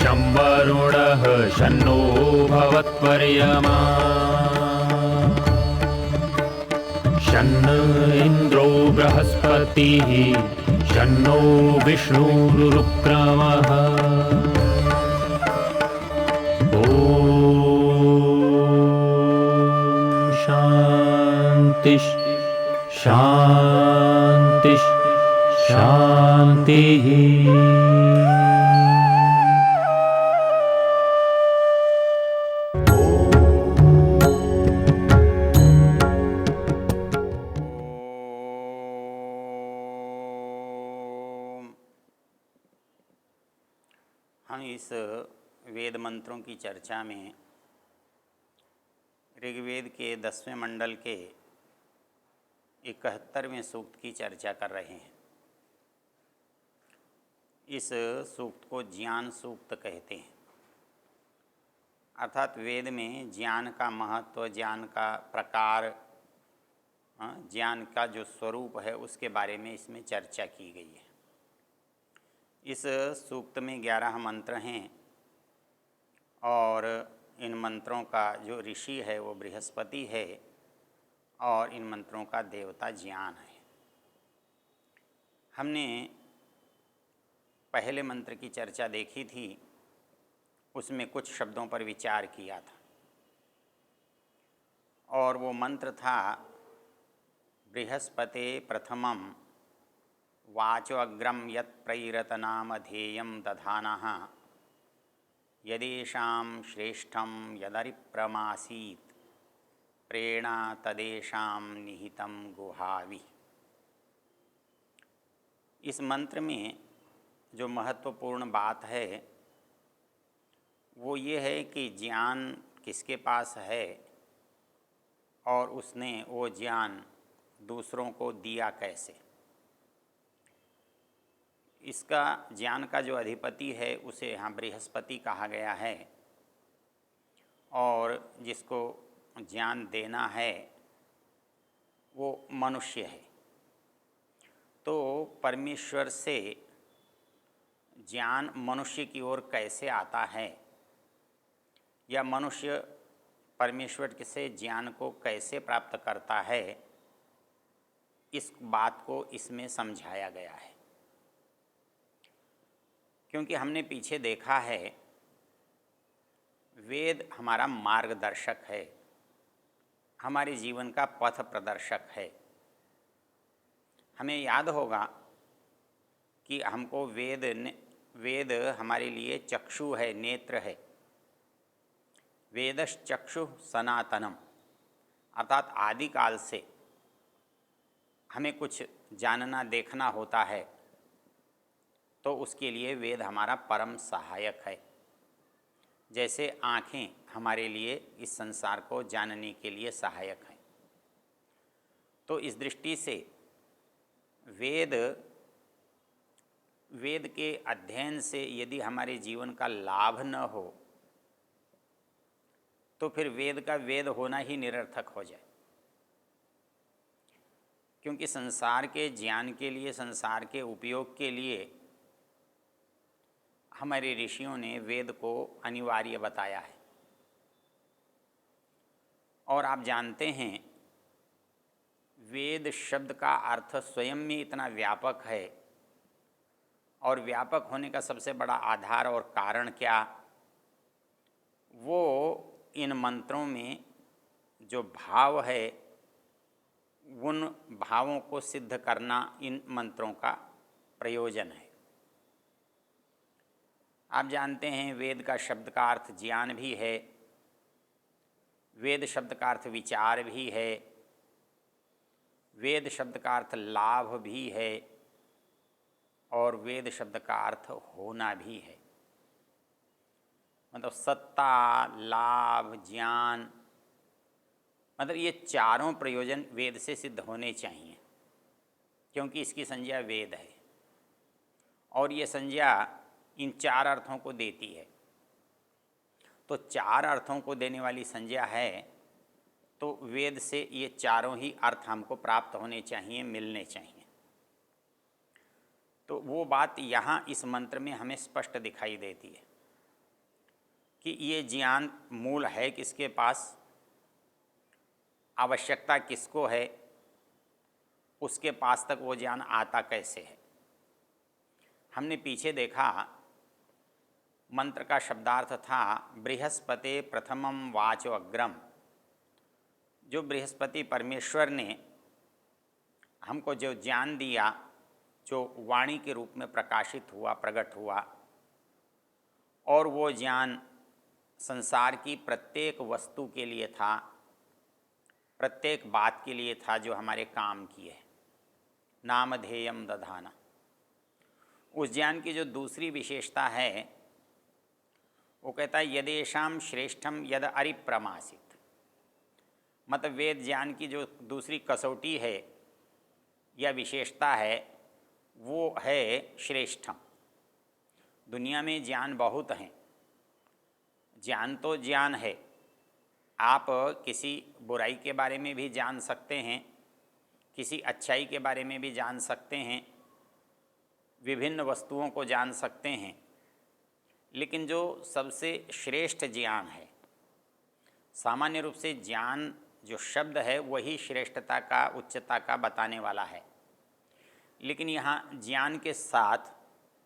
शं वरुणः शन्नो भवत्वर्यमा शन्न इन्द्रो बृहस्पतिः शन्नो विष्णुरुक्रमः ॐ शान्ति शान्ति शान्तिः। हम इस वेद मंत्रों की चर्चा में ऋग्वेद के 10वें मंडल के 71वें सूक्त की चर्चा कर रहे हैं। इस सूक्त को ज्ञान सूक्त कहते हैं, अर्थात वेद में ज्ञान का महत्व, ज्ञान का प्रकार, ज्ञान का जो स्वरूप है उसके बारे में इसमें चर्चा की गई है। इस सूक्त में 11 मंत्र हैं और इन मंत्रों का जो ऋषि है वो बृहस्पति है और इन मंत्रों का देवता ज्ञान है। हमने पहले मंत्र की चर्चा देखी थी, उसमें कुछ शब्दों पर विचार किया था और वो मंत्र था बृहस्पते प्रथमं वाचो अग्रम यत् प्रैरतनामधेयं दधानः यदेषां श्रेष्ठं यदरिप्रमासीत् प्रेरणा तदेषां निहितं गुहावि। इस मंत्र में जो महत्वपूर्ण बात है वो ये है कि ज्ञान किसके पास है और उसने वो ज्ञान दूसरों को दिया कैसे। इसका ज्ञान का जो अधिपति है उसे यहाँ बृहस्पति कहा गया है और जिसको ज्ञान देना है वो मनुष्य है। तो परमेश्वर से ज्ञान मनुष्य की ओर कैसे आता है या मनुष्य परमेश्वर से ज्ञान को कैसे प्राप्त करता है, इस बात को इसमें समझाया गया है। क्योंकि हमने पीछे देखा है वेद हमारा मार्गदर्शक है, हमारे जीवन का पथ प्रदर्शक है। हमें याद होगा कि हमको वेद हमारे लिए चक्षु है, नेत्र है। वेदश्चक्षु सनातनम, अर्थात आदिकाल से हमें कुछ जानना देखना होता है तो उसके लिए वेद हमारा परम सहायक है। जैसे आँखें हमारे लिए इस संसार को जानने के लिए सहायक हैं। तो इस दृष्टि से वेद के अध्ययन से यदि हमारे जीवन का लाभ न हो तो फिर वेद का वेद होना ही निरर्थक हो जाए। क्योंकि संसार के ज्ञान के लिए, संसार के उपयोग के लिए हमारे ऋषियों ने वेद को अनिवार्य बताया है। और आप जानते हैं वेद शब्द का अर्थ स्वयं में इतना व्यापक है और व्यापक होने का सबसे बड़ा आधार और कारण क्या, वो इन मंत्रों में जो भाव है उन भावों को सिद्ध करना इन मंत्रों का प्रयोजन है। आप जानते हैं वेद का शब्द का अर्थ ज्ञान भी है, वेद शब्द का अर्थ विचार भी है, वेद शब्द का अर्थ लाभ भी है और वेद शब्द का अर्थ होना भी है। मतलब सत्ता, लाभ, ज्ञान, मतलब ये चारों प्रयोजन वेद से सिद्ध होने चाहिए, क्योंकि इसकी संज्ञा वेद है और ये संज्ञा इन चार अर्थों को देती है। तो चार अर्थों को देने वाली संज्ञा है तो वेद से ये चारों ही अर्थ हमको प्राप्त होने चाहिए, मिलने चाहिए। तो वो बात यहाँ इस मंत्र में हमें स्पष्ट दिखाई देती है। कि ये ज्ञान मूल है किसके पास, आवश्यकता किसको है, उसके पास तक वो ज्ञान आता कैसे है। हमने पीछे देखा मंत्र का शब्दार्थ था बृहस्पते प्रथमम वाचो अग्रम। जो बृहस्पति परमेश्वर ने हमको जो ज्ञान दिया, जो वाणी के रूप में प्रकाशित हुआ, प्रकट हुआ, और वो ज्ञान संसार की प्रत्येक वस्तु के लिए था, प्रत्येक बात के लिए था जो हमारे काम की है। नामधेयम दधाना। उस ज्ञान की जो दूसरी विशेषता है वो कहता है यदेशाम श्रेष्ठम यद अरिप्रमासित। मतलब वेद ज्ञान की जो दूसरी कसौटी है या विशेषता है वो है श्रेष्ठम। दुनिया में ज्ञान बहुत हैं, ज्ञान तो ज्ञान है। आप किसी बुराई के बारे में भी जान सकते हैं, किसी अच्छाई के बारे में भी जान सकते हैं, विभिन्न वस्तुओं को जान सकते हैं, लेकिन जो सबसे श्रेष्ठ ज्ञान है, सामान्य रूप से ज्ञान जो शब्द है वही श्रेष्ठता का, उच्चता का बताने वाला है, लेकिन यहाँ ज्ञान के साथ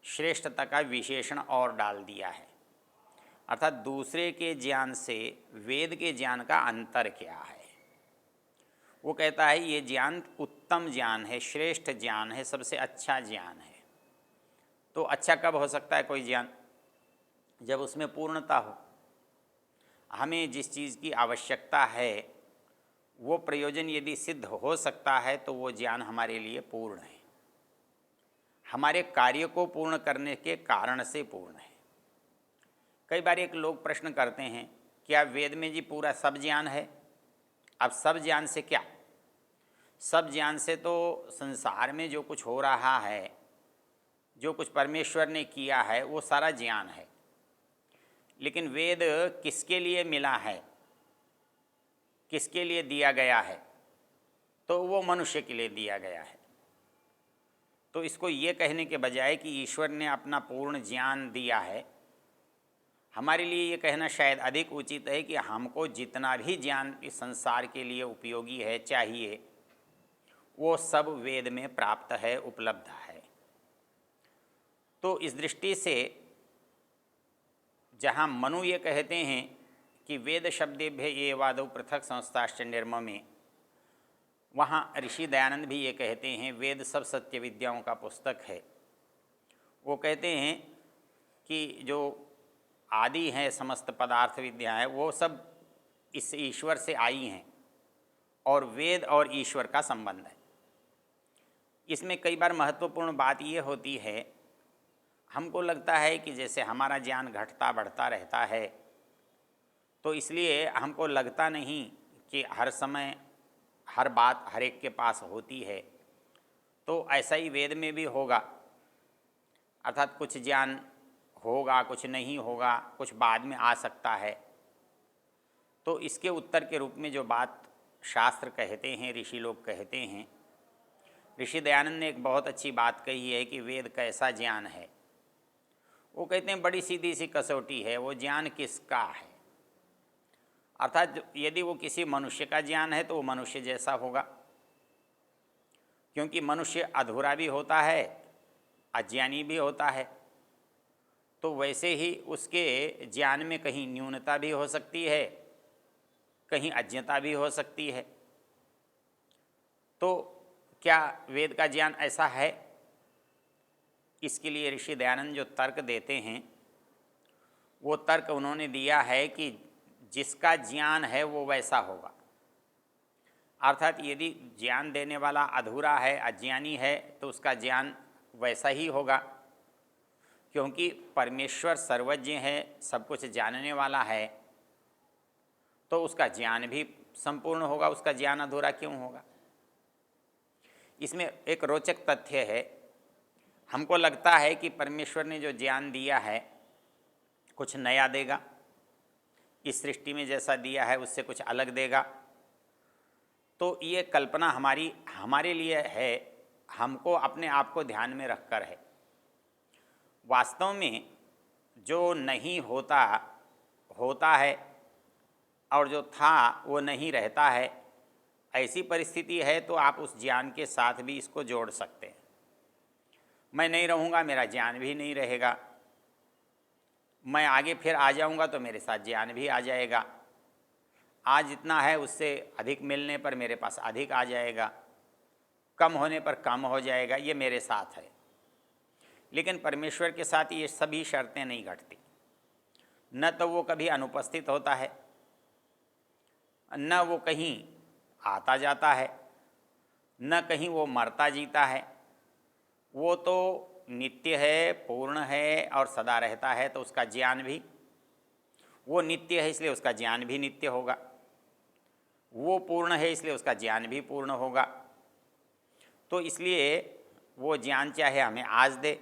श्रेष्ठता का विशेषण और डाल दिया है। अर्थात दूसरे के ज्ञान से वेद के ज्ञान का अंतर क्या है। वो कहता है ये ज्ञान उत्तम ज्ञान है, श्रेष्ठ ज्ञान है, सबसे अच्छा ज्ञान है। तो अच्छा कब हो सकता है कोई ज्ञान? जब उसमें पूर्णता हो। हमें जिस चीज़ की आवश्यकता है वो प्रयोजन यदि सिद्ध हो सकता है तो वो ज्ञान हमारे लिए पूर्ण है, हमारे कार्य को पूर्ण करने के कारण से पूर्ण है। कई बार एक लोग प्रश्न करते हैं क्या वेद में जी पूरा सब ज्ञान है? अब सब ज्ञान से क्या? सब ज्ञान से तो संसार में जो कुछ हो रहा है, जो कुछ परमेश्वर ने किया है वो सारा ज्ञान है। लेकिन वेद किसके लिए मिला है, किसके लिए दिया गया है? तो वो मनुष्य के लिए दिया गया है। तो इसको ये कहने के बजाय कि ईश्वर ने अपना पूर्ण ज्ञान दिया है, हमारे लिए ये कहना शायद अधिक उचित है कि हमको जितना भी ज्ञान इस संसार के लिए उपयोगी है, चाहिए, वो सब वेद में प्राप्त है, उपलब्ध है। तो इस दृष्टि से जहाँ मनु ये कहते हैं कि वेद शब्देभ्य ये वादौ पृथक संस्थाश्च निर्ममे, वहाँ ऋषि दयानंद भी ये कहते हैं वेद सब सत्य विद्याओं का पुस्तक है। वो कहते हैं कि जो आदि हैं समस्त पदार्थ विद्याएँ वो सब इस ईश्वर से आई हैं और वेद और ईश्वर का संबंध है। इसमें कई बार महत्वपूर्ण बात ये होती है, हमको लगता है कि जैसे हमारा ज्ञान घटता बढ़ता रहता है तो इसलिए हमको लगता नहीं कि हर समय हर बात हर एक के पास होती है, तो ऐसा ही वेद में भी होगा। अर्थात कुछ ज्ञान होगा, कुछ नहीं होगा, कुछ बाद में आ सकता है। तो इसके उत्तर के रूप में जो बात शास्त्र कहते हैं, ऋषि लोग कहते हैं, ऋषि दयानंद ने एक बहुत अच्छी बात कही है कि वेद कैसा ज्ञान है। वो कहते हैं बड़ी सीधी सी कसौटी है, वो ज्ञान किसका है। अर्थात यदि वो किसी मनुष्य का ज्ञान है तो वो मनुष्य जैसा होगा, क्योंकि मनुष्य अधूरा भी होता है, अज्ञानी भी होता है। तो वैसे ही उसके ज्ञान में कहीं न्यूनता भी हो सकती है, कहीं अज्ञता भी हो सकती है। तो क्या वेद का ज्ञान ऐसा है? इसके लिए ऋषि दयानंद जो तर्क देते हैं वो तर्क उन्होंने दिया है कि जिसका ज्ञान है वो वैसा होगा। अर्थात यदि ज्ञान देने वाला अधूरा है, अज्ञानी है, तो उसका ज्ञान वैसा ही होगा, क्योंकि परमेश्वर सर्वज्ञ है, सब कुछ जानने वाला है, तो उसका ज्ञान भी संपूर्ण होगा, उसका ज्ञान अधूरा क्यों होगा। इसमें एक रोचक तथ्य है, हमको लगता है कि परमेश्वर ने जो ज्ञान दिया है कुछ नया देगा, इस सृष्टि में जैसा दिया है उससे कुछ अलग देगा। तो ये कल्पना हमारे लिए है, हमको अपने आप को ध्यान में रखकर है। वास्तव में जो नहीं होता होता है और जो था वो नहीं रहता है, ऐसी परिस्थिति है तो आप उस ज्ञान के साथ भी इसको जोड़ सकते हैं। मैं नहीं रहूँगा, मेरा ज्ञान भी नहीं रहेगा। मैं आगे फिर आ जाऊँगा तो मेरे साथ ज्ञान भी आ जाएगा। आज जितना है उससे अधिक मिलने पर मेरे पास अधिक आ जाएगा, कम होने पर कम हो जाएगा, ये मेरे साथ है। लेकिन परमेश्वर के साथ ये सभी शर्तें नहीं घटती। न तो वो कभी अनुपस्थित होता है, न वो कहीं आता जाता है, न कहीं वो मरता जीता है। वो तो नित्य है, पूर्ण है और सदा रहता है, तो उसका ज्ञान भी, वो नित्य है इसलिए उसका ज्ञान भी नित्य होगा। वो पूर्ण है इसलिए उसका ज्ञान भी पूर्ण होगा। तो इसलिए वो ज्ञान चाहे हमें आज दे,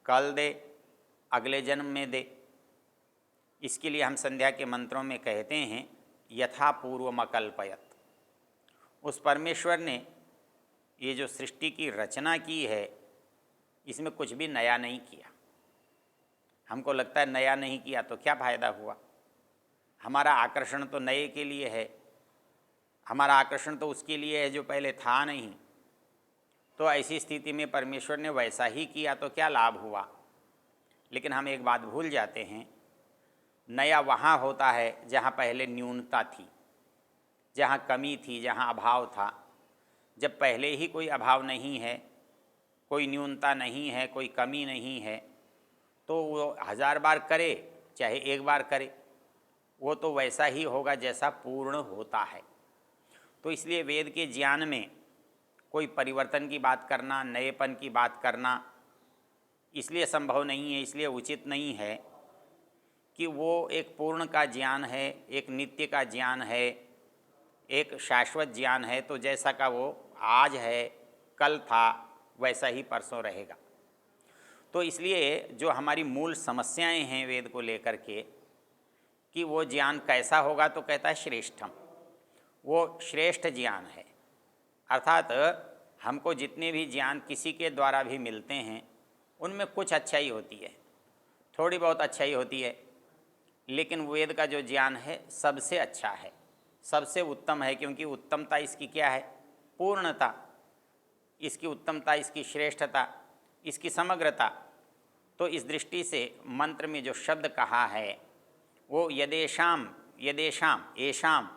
कल दे, अगले जन्म में दे। इसके लिए हम संध्या के मंत्रों में कहते हैं यथा पूर्वमकल्पयत। उस परमेश्वर ने ये जो सृष्टि की रचना की है, इसमें कुछ भी नया नहीं किया। हमको लगता है नया नहीं किया तो क्या फ़ायदा हुआ। हमारा आकर्षण तो नए के लिए है, हमारा आकर्षण तो उसके लिए है जो पहले था नहीं। तो ऐसी स्थिति में परमेश्वर ने वैसा ही किया तो क्या लाभ हुआ। लेकिन हम एक बात भूल जाते हैं, नया वहाँ होता है जहाँ पहले न्यूनता थी, जहाँ कमी थी, जहाँ अभाव था। जब पहले ही कोई अभाव नहीं है, कोई न्यूनता नहीं है, कोई कमी नहीं है, तो वो 1000 बार करे चाहे एक बार करे, वो तो वैसा ही होगा जैसा पूर्ण होता है। तो इसलिए वेद के ज्ञान में कोई परिवर्तन की बात करना, नएपन की बात करना इसलिए संभव नहीं है, इसलिए उचित नहीं है कि वो एक पूर्ण का ज्ञान है, एक नित्य का ज्ञान है, एक शाश्वत ज्ञान है। तो जैसा का वो आज है, कल था, वैसा ही परसों रहेगा। तो इसलिए जो हमारी मूल समस्याएं हैं वेद को लेकर के कि वो ज्ञान कैसा होगा, तो कहता है श्रेष्ठम, वो श्रेष्ठ ज्ञान है। अर्थात हमको जितने भी ज्ञान किसी के द्वारा भी मिलते हैं उनमें कुछ अच्छाई होती है, थोड़ी बहुत अच्छाई होती है, लेकिन वेद का जो ज्ञान है सबसे अच्छा है, सबसे उत्तम है। क्योंकि उत्तमता इसकी क्या है? पूर्णता, इसकी उत्तमता, इसकी श्रेष्ठता, इसकी समग्रता। तो इस दृष्टि से मंत्र में जो शब्द कहा है वो यदेशाम, यदेशाम, येषाम,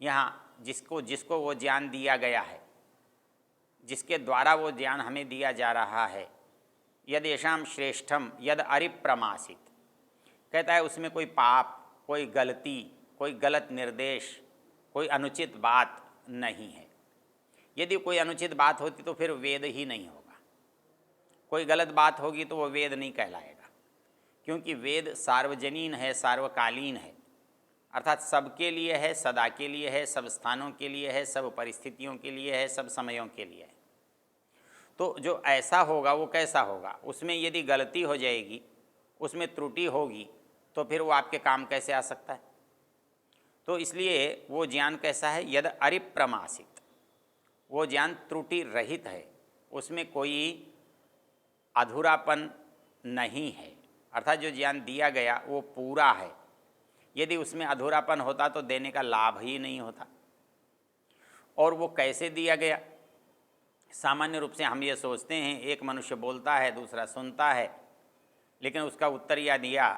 यहाँ जिसको वो ज्ञान दिया गया है, जिसके द्वारा वो ज्ञान हमें दिया जा रहा है, यदेशाम श्रेष्ठम यद अरिप्रमासित, कहता है उसमें कोई पाप, कोई गलती, कोई गलत निर्देश, कोई अनुचित बात नहीं है। यदि कोई अनुचित बात होती तो फिर वेद ही नहीं होगा, कोई गलत बात होगी तो वो वेद नहीं कहलाएगा। क्योंकि वेद सार्वजनीन है, सार्वकालीन है, अर्थात सबके लिए है, सदा के लिए है, सब स्थानों के लिए है, सब परिस्थितियों के लिए है, सब समयों के लिए है। तो जो ऐसा होगा वो कैसा होगा? उसमें यदि गलती हो जाएगी, उसमें त्रुटि होगी, तो फिर वो आपके काम कैसे आ सकता है? तो इसलिए वो ज्ञान कैसा है? यद अरिप्रमासित, वो ज्ञान त्रुटि रहित है, उसमें कोई अधूरापन नहीं है। अर्थात जो ज्ञान दिया गया वो पूरा है। यदि उसमें अधूरापन होता तो देने का लाभ ही नहीं होता। और वो कैसे दिया गया? सामान्य रूप से हम ये सोचते हैं, एक मनुष्य बोलता है, दूसरा सुनता है, लेकिन उसका उत्तर यह दिया,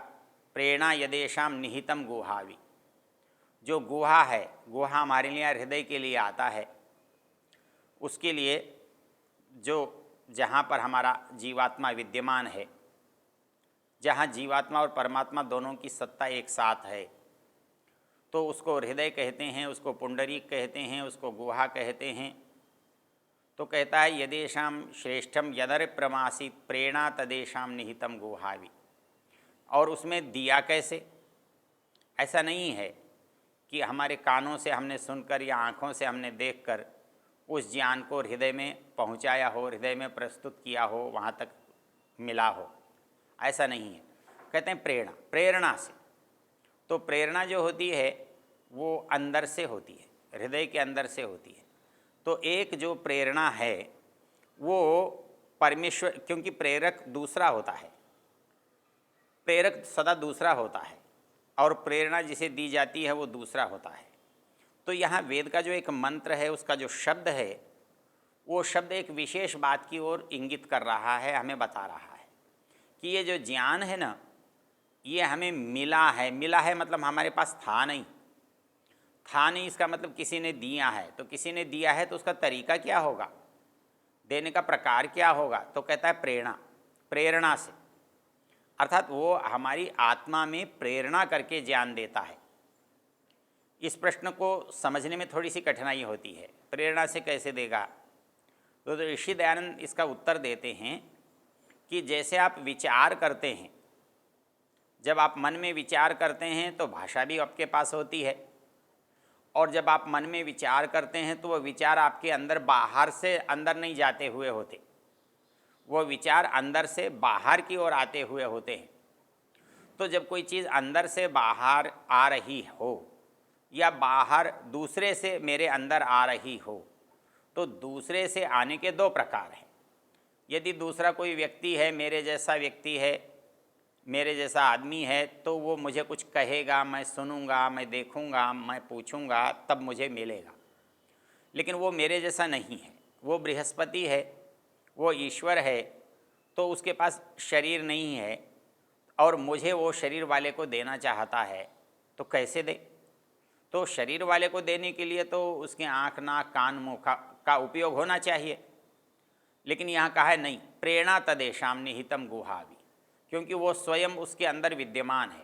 प्रेरणा यदेशाम निहितम गुहावि। जो गुहा है, गुहा हमारे लिए हृदय के लिए आता है, उसके लिए जो जहाँ पर हमारा जीवात्मा विद्यमान है, जहाँ जीवात्मा और परमात्मा दोनों की सत्ता एक साथ है, तो उसको हृदय कहते हैं, उसको पुंडरीक कहते हैं, उसको गुहा कहते हैं। तो कहता है यदेशाम श्रेष्ठम यदर प्रमासित प्रेरणा तदेशाम निहितम गुहावि। और उसमें दिया कैसे? ऐसा नहीं है कि हमारे कानों से हमने सुनकर या आँखों से हमने देखकर उस ज्ञान को हृदय में पहुँचाया हो, हृदय में प्रस्तुत किया हो, वहाँ तक मिला हो, ऐसा नहीं है। कहते हैं प्रेरणा, प्रेरणा से। तो प्रेरणा जो होती है वो अंदर से होती है, हृदय के अंदर से होती है। तो एक जो प्रेरणा है वो परमेश्वर, क्योंकि प्रेरक दूसरा होता है, प्रेरक सदा दूसरा होता है। और प्रेरणा जिसे दी जाती है वो दूसरा होता है। तो यहाँ वेद का जो एक मंत्र है, उसका जो शब्द है, वो शब्द एक विशेष बात की ओर इंगित कर रहा है, हमें बता रहा है कि ये जो ज्ञान है ना, ये हमें मिला है। मिला है मतलब हमारे पास था नहीं, था नहीं इसका मतलब किसी ने दिया है। तो किसी ने दिया है तो उसका तरीका क्या होगा, देने का प्रकार क्या होगा? तो कहता है प्रेरणा, प्रेरणा से, अर्थात वो हमारी आत्मा में प्रेरणा करके ज्ञान देता है। इस प्रश्न को समझने में थोड़ी सी कठिनाई होती है, प्रेरणा से कैसे देगा? तो ऋषि दयानंद इसका उत्तर देते हैं कि जैसे आप विचार करते हैं, जब आप मन में विचार करते हैं तो भाषा भी आपके पास होती है, और जब आप मन में विचार करते हैं तो वो विचार आपके अंदर बाहर से अंदर नहीं जाते हुए होते, वो विचार अंदर से बाहर की ओर आते हुए होते हैं। तो जब कोई चीज़ अंदर से बाहर आ रही हो या बाहर दूसरे से मेरे अंदर आ रही हो, तो दूसरे से आने के दो प्रकार हैं। यदि दूसरा कोई व्यक्ति है, मेरे जैसा व्यक्ति है, मेरे जैसा आदमी है, तो वो मुझे कुछ कहेगा, मैं सुनूंगा, मैं देखूंगा, मैं पूछूंगा, तब मुझे मिलेगा। लेकिन वो मेरे जैसा नहीं है, वो बृहस्पति है, वो ईश्वर है, तो उसके पास शरीर नहीं है और मुझे वो शरीर वाले को देना चाहता है, तो कैसे दे? तो शरीर वाले को देने के लिए तो उसके आँख, नाक, कान, मुँह का उपयोग होना चाहिए। लेकिन यहाँ कहा है नहीं, प्रेरणा तदेशाम निहितम गुहावि, क्योंकि वो स्वयं उसके अंदर विद्यमान है,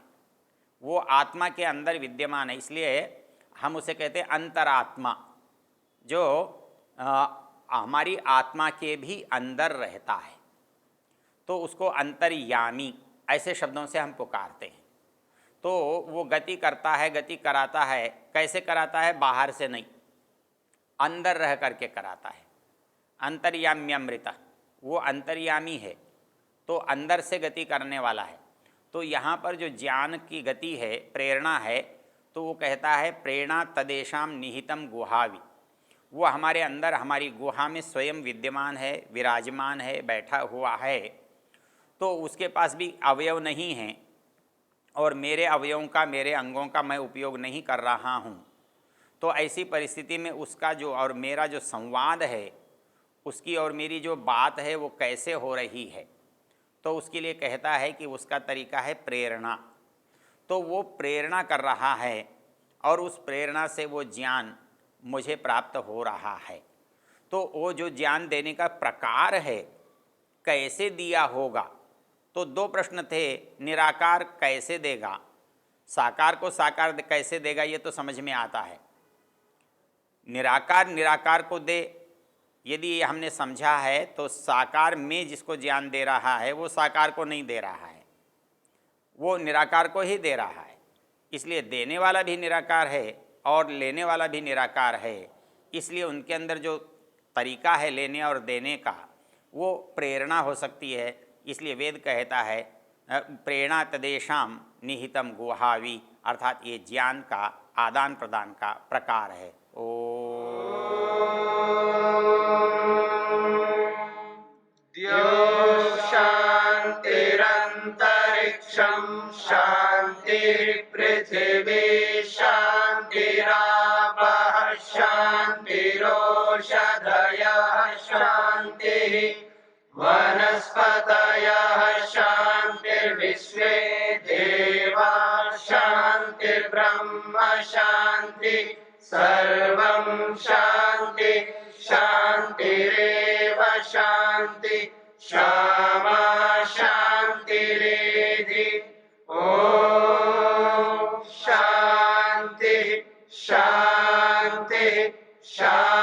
वो आत्मा के अंदर विद्यमान है। इसलिए हम उसे कहते हैं अंतरात्मा, जो हमारी आत्मा के भी अंदर रहता है, तो उसको अंतर्यामी ऐसे शब्दों से हम पुकारते हैं। तो वो गति करता है, गति कराता है। कैसे कराता है? बाहर से नहीं, अंदर रह करके कराता है। अंतर्याम्यमृता, वो अंतर्यामी है, तो अंदर से गति करने वाला है। तो यहाँ पर जो ज्ञान की गति है, प्रेरणा है, तो वो कहता है प्रेरणा तदेशाम निहितम गुहावि, वो हमारे अंदर, हमारी गुहा में स्वयं विद्यमान है, विराजमान है, बैठा हुआ है। तो उसके पास भी अवयव नहीं हैं और मेरे अवयवों का, मेरे अंगों का मैं उपयोग नहीं कर रहा हूँ। तो ऐसी परिस्थिति में उसका जो और मेरा जो संवाद है, उसकी और मेरी जो बात है, वो कैसे हो रही है? तो उसके लिए कहता है कि उसका तरीका है प्रेरणा। तो वो प्रेरणा कर रहा है और उस प्रेरणा से वो ज्ञान मुझे प्राप्त हो रहा है। तो वो जो ज्ञान देने का प्रकार है, कैसे दिया होगा? तो दो प्रश्न थे, निराकार कैसे देगा, साकार को साकार कैसे देगा, ये तो समझ में आता है। निराकार निराकार को दे, यदि हमने समझा है, तो साकार में जिसको ज्ञान दे रहा है वो साकार को नहीं दे रहा है, वो निराकार को ही दे रहा है। इसलिए देने वाला भी निराकार है और लेने वाला भी निराकार है। इसलिए उनके अंदर जो तरीका है लेने और देने का, वो प्रेरणा हो सकती है। इसलिए वेद कहता है प्रेरणा तदेशाम निहितम गुहावि, अर्थात ये ज्ञान का आदान प्रदान का प्रकार है। द्यो शान्तिरन्तरिक्षं शान्तिः पृथिवी शान्तिरापः शान्तिरोषधयः शान्तिः वनस्पतयः शान्तिर्विश्वे देवाः शान्तिर्ब्रह्म शान्तिः सर्वं शान्ति शान्तिरेव शान्ति क्षमा शान्तिरेधि। ॐ शान्ति शान्ति शान्ति।